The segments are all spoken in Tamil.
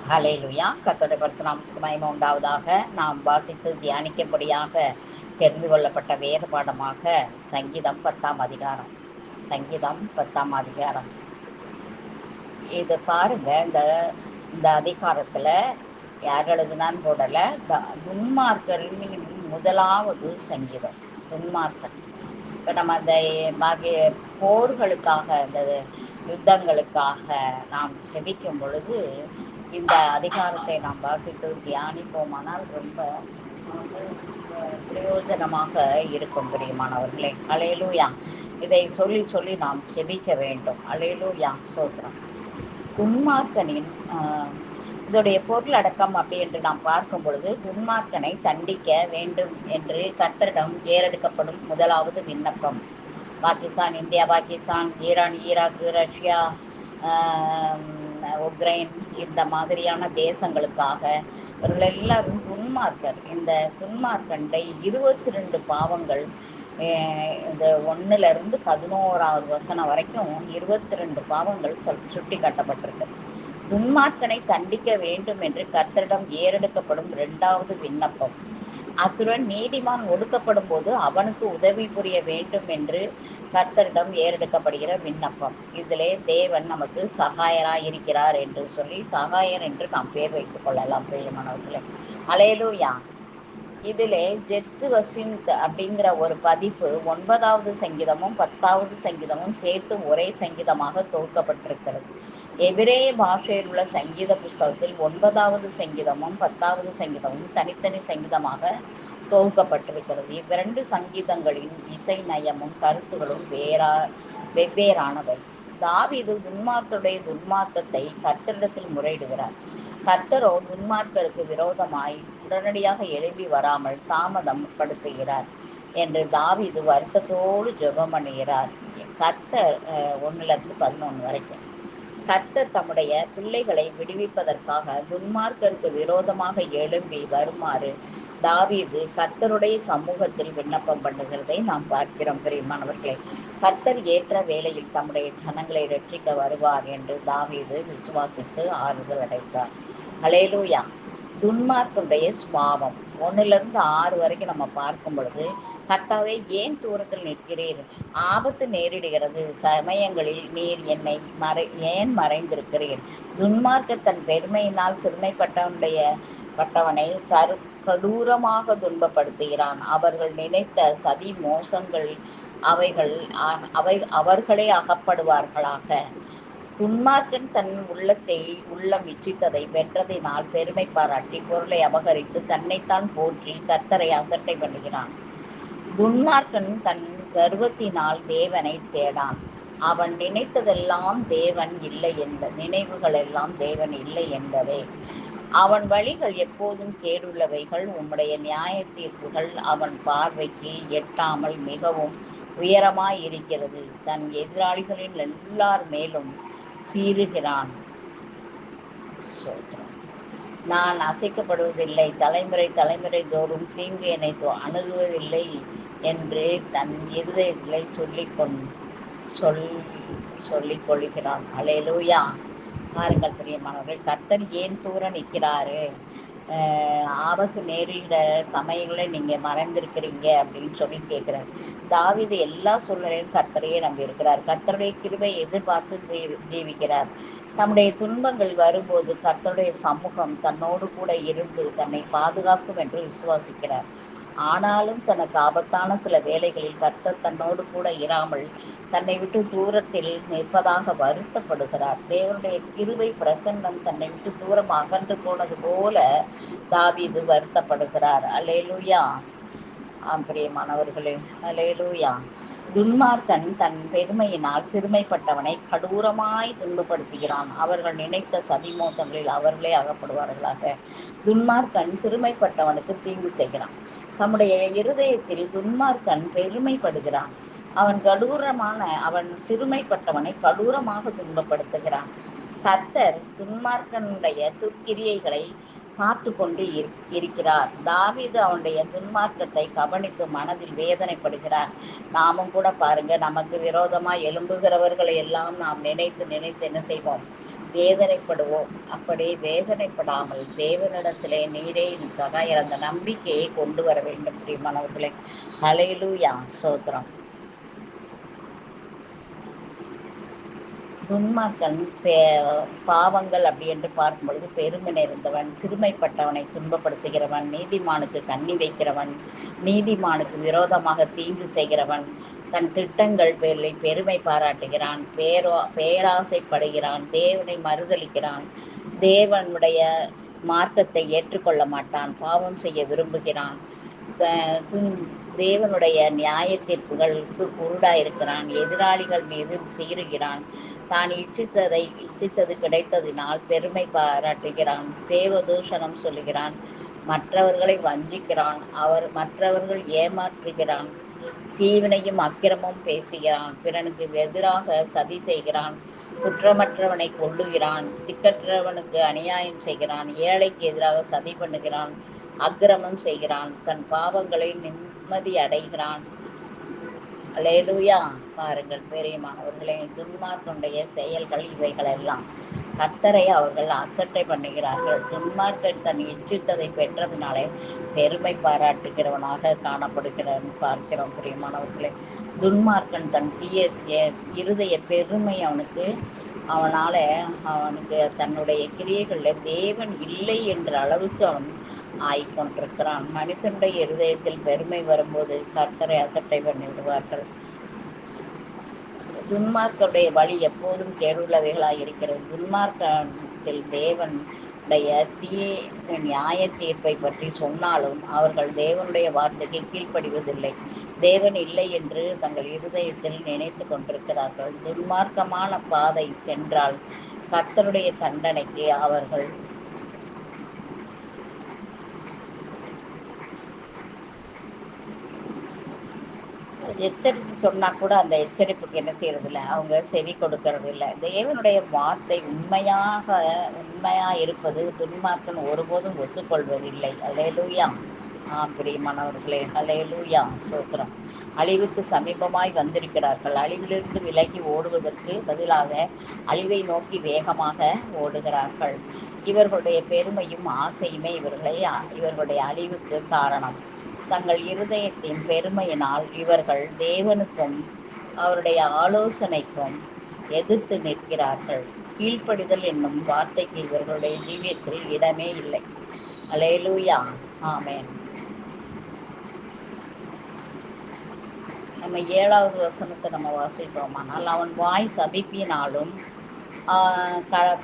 ஹல்லேலூயா. கர்த்தருடைய பரிசுத்த நாமத்துக்கு மகிமை உண்டாவதாக. நாம் வாசித்து தியானிக்கும்படியாக தெரிந்து கொள்ளப்பட்ட வேத பாடமாக சங்கீதம் 10ஆம் அதிகாரம். சங்கீதம் 10ஆம் அதிகாரம். இது பாருங்க, இந்த இந்த அதிகாரத்தில் யார் எழுதுனான்னு போடல. துன்மார்க்கரின் முதலாவது சங்கீதம். துன்மார்க்கன். இப்போ நம்ம அந்த போர்களுக்காக, இந்த யுத்தங்களுக்காக நாம் செபிக்கும் பொழுது இந்த அதிகாரத்தை நாம் வாசித்து தியானிப்போமானால் ரொம்ப பிரயோஜனமாக இருக்கும் பிரியமானவர்களே. அல்லேலூயா. இதை சொல்லி சொல்லி நாம் செபிக்க வேண்டும். அல்லேலூயா. சோத்திரம். துன்மார்க்கனின் இதோடைய பொருள் அடக்கம் அப்படி என்று நாம் பார்க்கும் பொழுது, துன்மார்க்கனை தண்டிக்க வேண்டும் என்று கர்த்தரிடம் ஏறெடுக்கப்படும் முதலாவது விண்ணப்பம். Pakistan, India, Pakistan, Iran, Iraq, Russia, Ukraine, இந்த மாதிரியான தேசங்களுக்காக இவர்கள் எல்லாரும் துன்மார்க்கர். இந்த துன்மார்க்கண்டை 22 பாவங்கள், இந்த 1லிருந்து 11வது வசனம் வரைக்கும் 22 பாவங்கள் சுட்டி காட்டப்பட்டிருக்கு. துன்மார்க்கனை தண்டிக்க வேண்டும் என்று கர்த்தரிடம் ஏறெடுக்கப்படும் 2வது விண்ணப்பம். அத்துடன் நீதிமான் ஒடுக்கப்படும் போது அவனுக்கு உதவி புரிய வேண்டும் என்று கர்த்தரிடம் ஏறெடுக்கப்படுகிற விண்ணப்பம். இதிலே தேவன் நமக்கு சகாயராய் இருக்கிறார் என்று சொல்லி சகாயர் என்று நாம் பேர் வைத்துக் கொள்ளலாம் பிரியமானவர்களே. அல்லேலூயா. இதிலே ஜெத்து வசிந்த் அப்படிங்கிற ஒரு பதிப்பு 9வது சங்கீதமும் 10வது சங்கீதமும் சேர்த்து ஒரே சங்கீதமாக தொகுக்கப்பட்டிருக்கிறது. எபிரேய பாஷையில் உள்ள சங்கீத புஸ்தகத்தில் 9வது சங்கீதமும் 10வது சங்கீதமும் தனித்தனி சங்கீதமாக தொகுக்கப்பட்டிருக்கிறது. இவ்விரண்டு சங்கீதங்களின் இசை நயமும் கருத்துகளும் வெவ்வேறானவை. தாவீது துன்மார்க்கருடைய துன்மார்க்கத்தை கர்த்தரிடத்தில் முறையிடுகிறார். கர்த்தரோ துன்மார்க்கருக்கு விரோதமாய் உடனடியாக எழும்பி வராமல் தாமதம் படுத்துகிறார் என்று தாவீது வருத்தத்தோடு ஜெபம் பண்ணுகிறார். கர்த்தர் 1லிருந்து 11 வரைக்கும். கர்த்தர் தம்முடைய பிள்ளைகளை விடுவிப்பதற்காக துன்மார்க்கருக்கு விரோதமாக எழும்பி வருமாறு தாவீது கர்த்தருடைய சமூகத்தில் விண்ணப்பம் பண்ணுகிறதை நாம் பார்க்கிறோம் பிரியமானவர்களே. கர்த்தர் ஏற்ற வேளையில் தம்முடைய ஜனங்களை ரட்சிக்க வருவார் என்று தாவீது விசுவாசித்து ஆறுதல் அடைந்தார். அல்லேலூயா. துன்மார்க்கனுடைய சுபாவம் 1லிருந்து 6 வரைக்கும் நம்ம பார்க்கும் பொழுது, கர்த்தாவே ஏன் தூரத்தில் நிற்கிறீர்? ஆபத்து நேரிடுகிறது சமயங்களில் நீர் என்னை ஏன் மறைந்திருக்கிறீர்? துன்மார்க்க தன் பெருமையினால் சிறுமைப்பட்டவனை கடூரமாக துன்பப்படுத்துகிறான். அவர்கள் நினைத்த சதி மோசங்கள் அவர்களே அகப்படுவார்களாக. துன்மார்க்கன் தன் உள்ளம் இச்சித்ததை வென்றதினால் பெருமை பாராட்டி பொருளை அபகரித்து தன்னைத்தான் போற்றி கர்த்தரை அசட்டை பண்ணுகிறான். துன்மார்க்கன் தன் கர்வத்தினால் தேவனை தேடான். அவன் நினைத்ததெல்லாம் தேவன் இல்லை நினைவுகள் எல்லாம் தேவன் இல்லை என்பதே. அவன் வழிகள் எப்போதும் கேடுள்ளவைகள். உம்முடைய நியாய தீர்ப்புகள் அவன் பார்வைக்கு எட்டாமல் மிகவும் உயரமாயிருக்கிறது. தன் எதிராளிகளின் எல்லார் மேலும் சீறுகிறான். நான் அசைக்கப்படுவதில்லை, தலைமுறை தோறும் தீங்கு என்னை அணுகுவதில்லை என்று தன் இருதயத்திலே சொல்லிக் கொள்கிறான். அல்லேலூயா. பாருங்கள் பிரியமானவர்கள், கர்த்தர் ஏன் தூர நிற்கிறாரு? ஆபத்து நேரிட சமயங்களை நீங்கள் மறந்திருக்கிறீங்க அப்படின்னு சொல்லி கேட்குறாரு. தாவீது எல்லா சூழ்நிலையும் கர்த்தரையே நம்பி இருக்கிறார். கர்த்தருடைய கிருபை எதிர்பார்த்து ஜீவிக்கிறார். தம்முடைய துன்பங்கள் வரும்போது கர்த்தருடைய சமூகம் தன்னோடு கூட இருந்து தன்னை பாதுகாக்கும் என்று விசுவாசிக்கிறார். ஆனாலும் தனக்கு ஆபத்தான சில வேளைகளில் கர்த்தர் தன்னோடு கூட இராமல் தன்னை விட்டு தூரத்தில் நிற்பதாக வருத்தப்படுகிறார். தேவனுடைய கிருபை பிரசன்னம் தன்னை விட்டு தூரம் அகன்று போனது போல தாவீது வருத்தப்படுகிறார். அல்லேலூயா. பிரியமானவர்களே, அல்லேலூயா. துன்மார்க்கன் தன் பெருமையினால் சிறுமைப்பட்டவனை கடூரமாய் துன்பப்படுத்துகிறான். அவர்கள் நினைத்த சதிமோசங்களில் அவர்களே அகப்படுவார்களாக. துன்மார்க்கன் சிறுமைப்பட்டவனுக்கு தீங்கு செய்கிறான். தம்முடைய இருதயத்தில் துன்மார்க்கன் பெருமைப்படுகிறான். அவன் சிறுமைப்பட்டவனை கடூரமாக துன்பப்படுத்துகிறான். கர்த்தர் துன்மார்க்கனுடைய துர்க்கிரியைகளை பார்த்து கொண்டு இருக்கிறார். தாவீது அவனுடைய துன்மார்க்கத்தை கவனித்து மனதில் வேதனைப்படுகிறார். நாமும் கூட பாருங்க, நமக்கு விரோதமாய் எழும்புகிறவர்களை எல்லாம் நாம் நினைத்து என்ன செய்வோம்? வேதனைப்படுவோம். அப்படி வேதனைப்படாமல் தேவனிடத்திலே நீரே என் சகாயர் அந்த நம்பிக்கையை கொண்டு வர வேண்டும் பிரியமானவர்களே. ஹல்லேலூயா, ஸ்தோத்திரம். துன்மார்க்கன் பாவங்கள் அப்படி என்று பார்க்கும் பொழுது பெருமை நிறைந்தவன், சிறுமைப்பட்டவனை துன்பப்படுத்துகிறவன், நீதிமானுக்கு கண்ணி வைக்கிறவன், நீதிமானுக்கு விரோதமாக தீங்கு செய்கிறவன், தன் திட்டங்கள் பேரில் பெருமை பாராட்டுகிறான், பேராசைப்படுகிறான், தேவனை மறுதலிக்கிறான், தேவனுடைய மார்க்கத்தை ஏற்றுக்கொள்ள மாட்டான், பாவம் செய்ய விரும்புகிறான், தேவனுடைய நியாய தீர்ப்புகளுக்கு குருடாயிருக்கிறான், எதிராளிகள் மீது சீறுகிறான், தான் இச்சித்தது கிடைத்ததினால் பெருமை பாராட்டுகிறான், தேவதூஷணம் சொல்லுகிறான், மற்றவர்களை வஞ்சிக்கிறான், மற்றவர்கள் ஏமாற்றுகிறான், தீவினையும் அக்கிரமும் பேசுகிறான், பிறனுக்கு எதிராக சதி செய்கிறான், குற்றமற்றவனை கொல்லுகிறான், திக்கற்றவனுக்கு அநியாயம் செய்கிறான், ஏழைக்கு எதிராக சதி பண்ணுகிறான், அக்கிரமம் செய்கிறான், தன் பாவங்களை நிம்மதி அடைகிறான். அல்லேலூயா. பாருங்கள் பெரியமானவர்களே, துன்மார்க்கனுடைய செயல்கள் இவைகளெல்லாம். கர்த்தரை அவர்கள் அசட்டை பண்ணுகிறார்கள். துன்மார்க்கன் தன் இச்சித்ததை பெற்றதினாலே பெருமை பாராட்டுகிறவனாக காணப்படுகிறான் பார்க்கிறோம் பிரியமானவர்களே. துன்மார்க்கன் தன் தீய இருதய பெருமை அவனுக்கு தன்னுடைய கிரியைகளில் தேவன் இல்லை என்ற அளவுக்கு அவன் ஆய்கொண்டிருக்கிறான். மனுஷனுடைய இருதயத்தில் பெருமை வரும்போது கர்த்தரை அசட்டை பண்ணிவிடுவார்கள். துன்மார்க்கருடைய வழி எப்போதும் கேடுள்ளவைகளாய் இருக்கிறது. துன்மார்க்கத்தில் தேவனுடைய நியாய தீர்ப்பை பற்றி சொன்னாலும் அவர்கள் தேவனுடைய வார்த்தைக்கு கீழ்ப்படிவதில்லை. தேவன் இல்லை என்று தங்கள் இருதயத்தில் நினைத்து கொண்டிருக்கிறார்கள். துன்மார்க்கமான பாதை சென்றால் கர்த்தருடைய தண்டனைக்கு அவர்கள் எச்சரித்து சொன்னால் கூட அந்த எச்சரிப்புக்கு என்ன செய்யறதில்ல, அவங்க செவி கொடுக்கறது இல்லை. தேவனுடைய வார்த்தை உண்மையா இருப்பது துன்மார்க்கன் ஒருபோதும் ஒத்துக்கொள்வதில்லை. அல்லேலூயா. பிரியமானவர்களே, அல்லேலூயா, ஸ்தோத்திரம். அழிவுக்கு சமீபமாய் வந்திருக்கிறார்கள். அழிவிலிருந்து விலகி ஓடுவதற்கு பதிலாக அழிவை நோக்கி வேகமாக ஓடுகிறார்கள். இவர்களுடைய பெருமையும் ஆசையுமே இவர்களுடைய அழிவுக்கு காரணம். தங்கள் இருதயத்தின் பெருமையினால் இவர்கள் தேவனுக்கும் அவருடைய ஆலோசனைக்கும் எதிர்த்து நிற்கிறார்கள். கீழ்ப்படிதல் என்னும் வார்த்தைக்கு இவர்களுடைய ஜீவியத்தில் இடமே இல்லை. அல்லேலூயா, ஆமென். நம்ம 7வது வசனத்தை நம்ம வாசிப்போமானால், அவன் வாய் சபிப்பினாலும்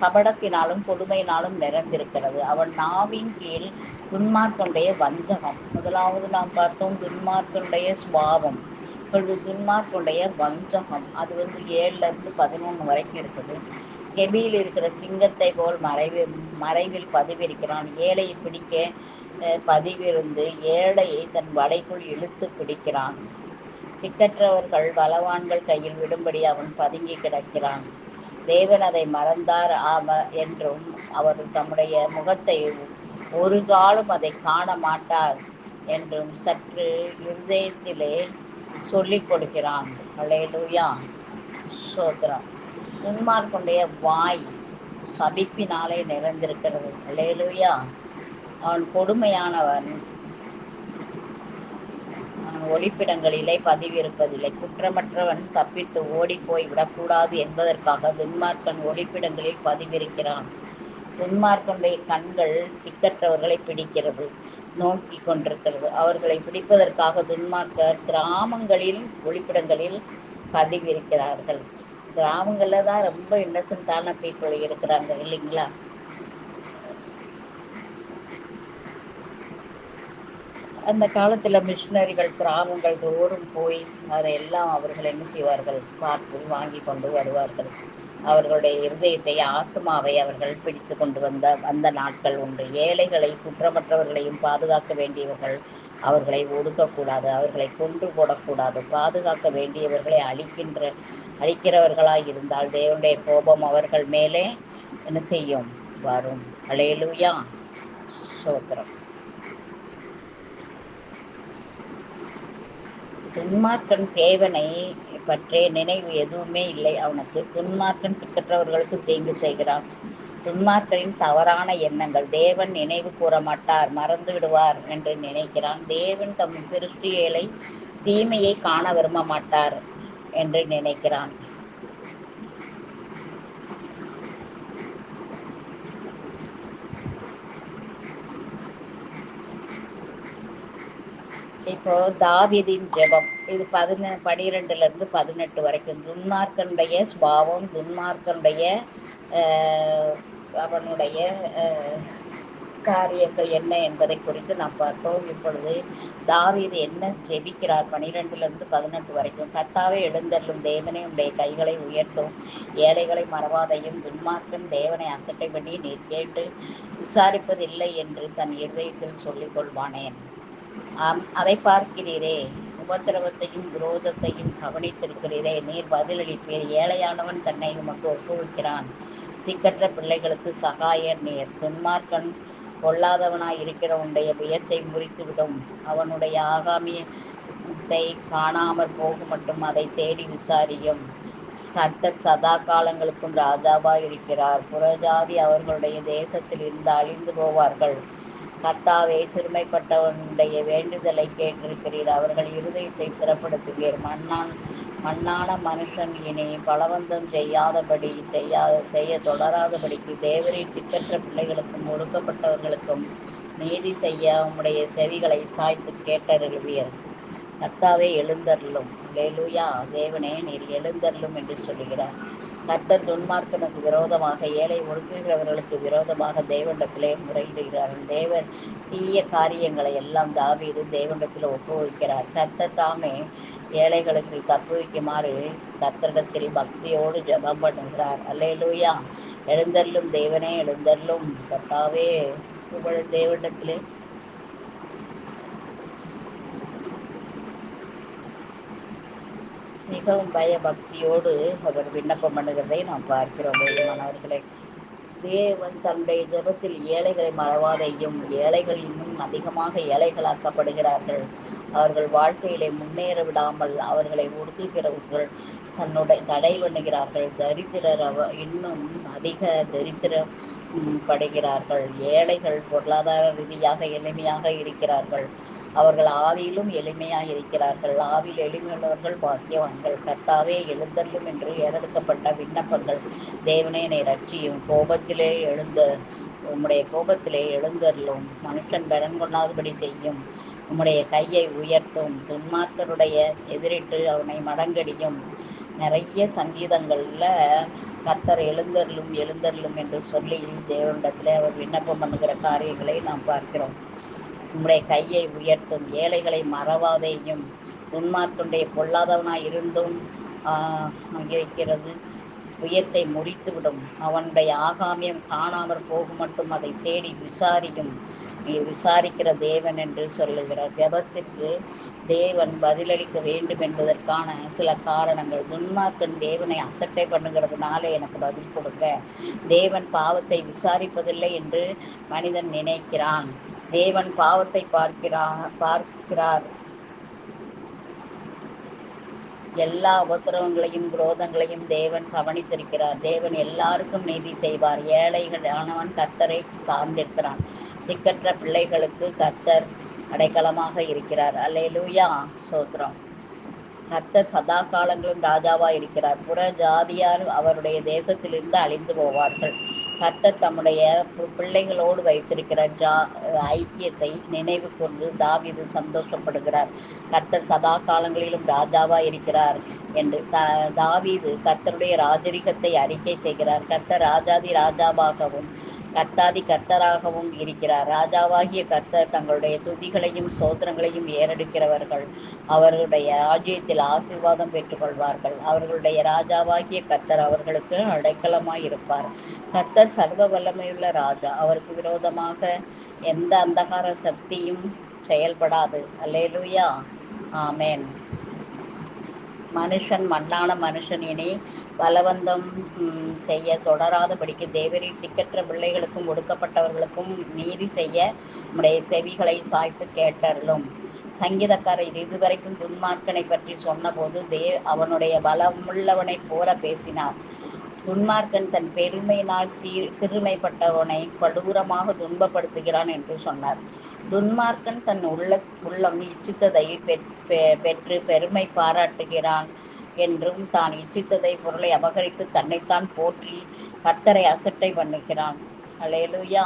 கபடத்தினாலும் கொடுமையினாலும் நிறைந்திருக்கிறது. அவன் நாவின் கீழ் துன்மார்க்கனுடைய வஞ்சகம். முதலாவது நாம் பார்த்தோம் துன்மார்க்கனுடைய சுபாவம். இப்பொழுது துன்மார்க்கனுடைய வஞ்சகம். அது 7லிருந்து 11 வரைக்கும் இருக்குது. கெபியில் இருக்கிற சிங்கத்தை போல் மறைவில் பதிவிருக்கிறான். ஏழையை பிடிக்க பதிவிருந்து ஏழையை தன் வலைக்குள் இழுத்து பிடிக்கிறான். திக்கற்றவர்கள் பலவான்கள் கையில் விடும்படி அவன் பதுங்கி கிடக்கிறான். தேவன் அதை மறந்தார் என்றும் அவர் தம்முடைய முகத்தை ஒரு காலம் அதை காண மாட்டார் என்றும் சற்று இருதயத்திலே சொல்லிக் கொடுக்கிறான். அல்லேலூயா, ஸ்தோத்திரம். துன்மார்க்கனுடைய வாய் சபிப்பினாலே நிறைந்திருக்கிறது. அல்லேலூயா. அவன் கொடுமையானவன், ஒளிப்பிடங்களிலே பதிவிருப்பதில்லை. குற்றமற்றவன் தப்பித்து ஓடி போய் விடக்கூடாது என்பதற்காக துன்மார்க்கன் ஒளிப்பிடங்களில் பதிவிருக்கிறான். துன்மார்க்கனுடைய கண்கள் திக்கற்றவர்களை பிடிக்கிறது, நோக்கி கொண்டிருக்கிறது. அவர்களை பிடிப்பதற்காக துன்மார்க்கர் கிராமங்களில் ஒளிப்பிடங்களில் பதிவிருக்கிறார்கள். கிராமங்களில் தான் ரொம்ப இன்னசென்ட்டான பீப்புள் இருக்கிறாங்க இல்லைங்களா? அந்த காலத்தில் மிஷினரிகள் கிராமங்கள் தோறும் போய் அதையெல்லாம் அவர்கள் என்ன செய்வார்கள், பார்த்து வாங்கி கொண்டு வருவார்கள். அவர்களுடைய இருதயத்தை ஆத்மாவை அவர்கள் பிடித்து கொண்டு வந்த நாட்கள் உண்டு. ஏழைகளை குற்றமற்றவர்களையும் பாதுகாக்க வேண்டியவர்கள் அவர்களை ஒடுக்கக்கூடாது, அவர்களை கொன்று போடக்கூடாது. பாதுகாக்க வேண்டியவர்களை அழிக்கிறவர்களாய் இருந்தால் தேவனுடைய கோபம் அவர்கள் மேலே என்ன செய்யும், வரும். அல்லேலூயா, ஸ்தோத்திரம். துன்மார்க்கன் தேவனை பற்றிய நினைவு எதுவுமே இல்லை அவனுக்கு. துன்மார்க்கன் திக்கற்றவர்களுக்கு தீங்கு செய்கிறான். துன்மார்க்கரின் தவறான எண்ணங்கள். தேவன் நினைவு கூற மாட்டார், மறந்து விடுவார் என்று நினைக்கிறான். தேவன் தம் சிருஷ்டிகளை தீமையை காண விரும்ப மாட்டார் என்று நினைக்கிறான். இப்போ தாவீதின் ஜெபம் இது 12 18 வரைக்கும். துன்மார்க்கனுடைய சுபாவம், துன்மார்க்கனுடைய அவனுடைய காரியங்கள் என்ன என்பதை குறித்து நாம் பார்த்தோம். இப்பொழுது தாவீது என்ன ஜெபிக்கிறார் 12 வரைக்கும். கர்த்தாவே எழுந்தருளும், தேவனே உடைய கைகளை உயர்த்தும், ஏழைகளை மறவாதையும். துன்மார்க்கன் தேவனை அசட்டை பண்ணி நீர் கேட்டு விசாரிப்பதில்லை என்று தன் இருதயத்தில் சொல்லிக் கொள்வானேன். அதை பார்க்கிறீரே, உபத்திரவத்தையும் விரோதத்தையும் கவனித்திருக்கிறீரே, நீர் பதிலளிப்பீர். ஏழையானவன் தன்னை உமக்கு ஒப்புவிக்கிறான், திக்கற்ற பிள்ளைகளுக்கு சகாயர் நீர். துன்மார்க்கன் பொல்லாதவனாய் இருக்கிறவனுடைய வியத்தை முறித்துவிடும், அவனுடைய ஆகாமியத்தை காணாமற் போகும் மட்டும் அதை தேடி விசாரியும். கர்த்தர் சதா காலங்களுக்கும் ராஜாவாய் இருக்கிறார், புறஜாதி அவர்களுடைய தேசத்தில் இருந்து அழிந்து போவார்கள். கர்த்தாவே, சிறுமைப்பட்டவனுடைய வேண்டுதலை கேட்டிருக்கிறீர், அவர்கள் இருதயத்தை சிறப்படுத்துவீர். மண்ணான மனுஷன் இனி பலவந்தம் செய்ய தொடராதபடிக்கு தேவரீர் திக்கற்ற பிள்ளைகளுக்கும் ஒடுக்கப்பட்டவர்களுக்கும் நீதி செய்ய உம்முடைய செவிகளை சாய்த்து கேட்டருள்வீர். கர்த்தாவே எழுந்தருளும். அல்லேலூயா. தேவனே நீர் எழுந்தருளும் என்று சொல்லுகிறார். கர்த்தர் துன்மார்க்கனுக்கு விரோதமாக, ஏழை ஒடுக்குகிறவர்களுக்கு விரோதமாக தேவனிடத்திலே முறையிடுகிறார்கள். தேவன் தீய காரியங்களை எல்லாம் தாவீது தேவனிடத்தில் ஒப்புவிக்கிறார். கர்த்தர் தாமே ஏழைகளுக்கு தப்புவிக்குமாறு கர்த்தரிடத்தில் பக்தியோடு ஜெபம் பண்ணுகிறார். அல்லேலூயா. எழுந்தருளும் தேவனே, எழுந்தருளும். கர்த்தாவே தேவனிடத்திலே மிகவும் பயபக்தியோடு அவர் விண்ணப்பம் பண்ணுகிறதை நாம் பார்க்கிறோம். மாணவர்களே, தேவன் தன்னுடைய ஜெபத்தில் ஏழைகளை மறவாதையும். ஏழைகள் இன்னும் அதிகமாக ஏழைகளாக்கப்படுகிறார்கள். அவர்கள் வாழ்க்கையிலே முன்னேற விடாமல் அவர்களை ஒடுக்குகிறவர்கள் தன்னுடைய தடை பண்ணுகிறார்கள். தரித்திரர் இன்னும் அதிக தரித்திரம் படுகிறார்கள். ஏழைகள் பொருளாதார ரீதியாக எளிமையாக இருக்கிறார்கள், அவர்கள் ஆவியிலும் எளிமையாக இருக்கிறார்கள். ஆவியில் எளிமையுள்ளவர்கள் பாக்கியவான்கள். கர்த்தாவே எழுந்தருளும் என்று ஏறெடுக்கப்பட்ட விண்ணப்பங்கள். தேவனே என்னை ரட்சியும், கோபத்திலே உம்முடைய கோபத்திலே எழுந்தருளும், மனுஷன் பலன் கொள்ளாதபடி செய்யும், உம்முடைய கையை உயர்த்தும், துன்மார்க்கருடைய எதிரிட்டு அவனை மடங்கடியும். நிறைய சங்கீதங்களில் கர்த்தர் எழுந்தருளும் எழுந்தருளும் என்று சொல்லி தேவனிடத்தில் அவர் விண்ணப்பம் பண்ணுகிற காரியங்களை நாம் பார்க்கிறோம். உம்முடைய கையை உயர்த்தும், ஏழைகளை மறவாதேயும். துன்மார்க்கனுடைய பொல்லாதவனாய் இருந்தும் இருக்கிறது உயர்த்தை முறித்துவிடும், அவனுடைய ஆகாமியம் காணாமற் போகும் மட்டும் அதை தேடி விசாரியும். நீர் விசாரிக்கிற தேவன் என்று சொல்லுகிறார். ஜெபத்திற்கு தேவன் பதிலளிக்க வேண்டும் என்பதற்கான சில காரணங்கள். துன்மார்க்கன் தேவனை அசட்டை பண்ணுகிறதுனால எனக்கு பதில் கொடுங்க. தேவன் பாவத்தை விசாரிப்பதில்லை என்று மனிதன் நினைக்கிறான். தேவன் பாவத்தை பார்க்கிறார். எல்லா உபத்திரவங்களையும் விரோதங்களையும் தேவன் கவனித்திருக்கிறார். தேவன் எல்லாருக்கும் நீதி செய்வார். ஏழைகள் ஆனவன் கர்த்தரை சார்ந்திருக்கிறான். திக்கற்ற பிள்ளைகளுக்கு கர்த்தர் அடைக்கலமாக இருக்கிறார். அல்லேலூயா, சோத்திரம். கர்த்தர் சதா காலங்களும் ராஜாவாக இருக்கிறார். புற ஜாதியார் அவருடைய தேசத்திலிருந்து அழிந்து போவார்கள். கர்த்தர் தம்முடைய பிள்ளைகளோடு வைத்திருக்கிற ஐக்கியத்தை நினைவு கொண்டு தாவீது சந்தோஷப்படுகிறார். கர்த்தர் சதா காலங்களிலும் ராஜாவாக இருக்கிறார் என்று தாவீது கர்த்தருடைய ராஜரிகத்தை அறிக்கை செய்கிறார். கர்த்தர் ராஜாதி ராஜாவாகவும் கர்த்தாதி கர்த்தராகவும் இருக்கிறார். ராஜாவாகிய கர்த்தர் தங்களுடைய துதிகளையும் ஸ்தோத்திரங்களையும் ஏறெடுக்கிறவர்கள் அவர்களுடைய ராஜ்யத்தில் ஆசீர்வாதம் பெற்றுக்கொள்வார்கள். அவர்களுடைய ராஜாவாகிய கர்த்தர் அவர்களுக்கு அடைக்கலமாய் இருப்பார். கர்த்தர் சர்வ வல்லமையுள்ள ராஜா. அவருக்கு விரோதமாக எந்த அந்தகார சக்தியும் செயல்படாது. அல்லேலூயா, ஆமேன். மனுஷன் மண்ணான மனுஷன் இனி பலவந்தம் செய்ய தொடராதபடிக்கு தேவரீர் திக்கற்ற பிள்ளைகளுக்கும் ஒடுக்கப்பட்டவர்களுக்கும் நீதி செய்ய நம்முடைய செவிகளை சாய்த்து கேட்டருளும். சங்கீதக்காரர் இதுவரைக்கும் துன்மார்க்கனை பற்றி சொன்னபோது அவனுடைய பலமுள்ளவனைப் போல பேசினார். துன்மார்க்கன் தன் பெருமையினால் சிறுமைப்பட்டவனை கொடூரமாக துன்பப்படுத்துகிறான் என்று சொன்னார். துன்மார்க்கன் தன் உள்ளம் இச்சித்ததை பெற்று பெருமை பாராட்டுகிறான் என்றும் தான் இச்சித்ததை பொருளை அபகரித்து தன்னைத்தான் போற்றி கர்த்தரை அசட்டை பண்ணுகிறான். அல்லேலூயா.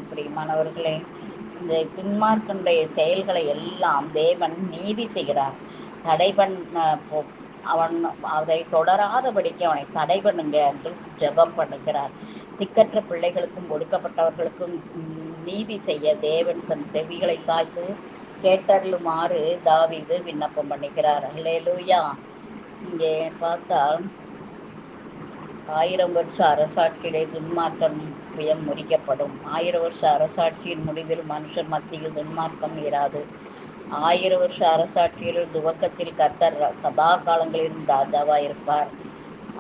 பிரியமானவர்களே, இந்த துன்மார்க்கனுடைய செயல்களை எல்லாம் தேவன் நீதி செய்கிறார். தடை அவன் அதை தொடராதபடிக்கு அவனை தடை பண்ணுங்க என்று ஜெபம் பண்ணுகிறார். திக்கற்ற பிள்ளைகளுக்கும் ஒடுக்கப்பட்டவர்களுக்கும் நீதி செய்ய தேவன் தன் செவிகளை சாய்த்து கேட்டருளுமாறு தாவீது விண்ணப்பம் பண்ணுகிறார். அல்லேலூயா. இங்கே பார்த்தால் 1000 வருஷ அரசாட்சியிலே துன்மார்க்கம் முறிக்கப்படும். 1000 வருஷ அரசாட்சியின் முடிவில் மனுஷர் மத்தியில் துன்மார்க்கம் இராது. 1000 வருஷ அரசாட்சியில் துவக்கத்தில் கர்த்தர் சதா காலங்களிலும் ராஜாவாயிருப்பார்.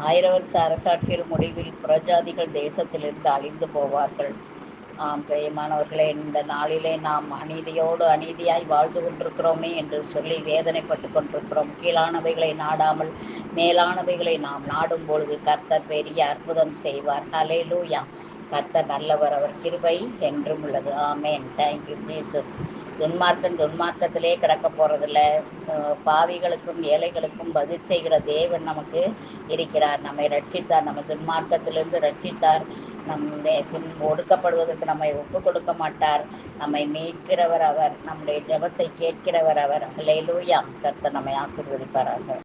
1000 வருஷ அரசாட்சியில் முடிவில் புறஜாதிகள் தேசத்திலிருந்து அழிந்து போவார்கள். பிரியமானவர்களே, இந்த நாளிலே நாம் அநீதியோடு அநீதியாய் வாழ்ந்து கொண்டிருக்கிறோமே என்று சொல்லி வேதனைப்பட்டு கொண்டிருக்கிறோம். கீழானவைகளை நாடாமல் மேலானவைகளை நாம் நாடும் பொழுது கர்த்தர் பெரிய அற்புதம் செய்வார். ஹல்லேலூயா. கர்த்தர் நல்லவர், அவர் கிருபை என்றும் உள்ளது. ஆமேன். Thank you Jesus. துன்மார்க்கத்திலே கிடக்க போகிறதில்ல. பாவிகளுக்கும் ஏழைகளுக்கும் பதில் செய்கிற தேவன் நமக்கு இருக்கிறார். நம்மை ரட்சித்தார், நம்ம துன்மார்க்கத்திலிருந்து ரட்சித்தார். ஒடுக்கப்படுவதற்கு நம்மை ஒப்பு கொடுக்க மாட்டார். நம்மை மீட்கிறவர் அவர், நம்முடைய ஜெபத்தை கேட்கிறவர் அவர். அல்லேலூயா. கர்த்தர் நம்மை ஆசீர்வதிப்பாராக.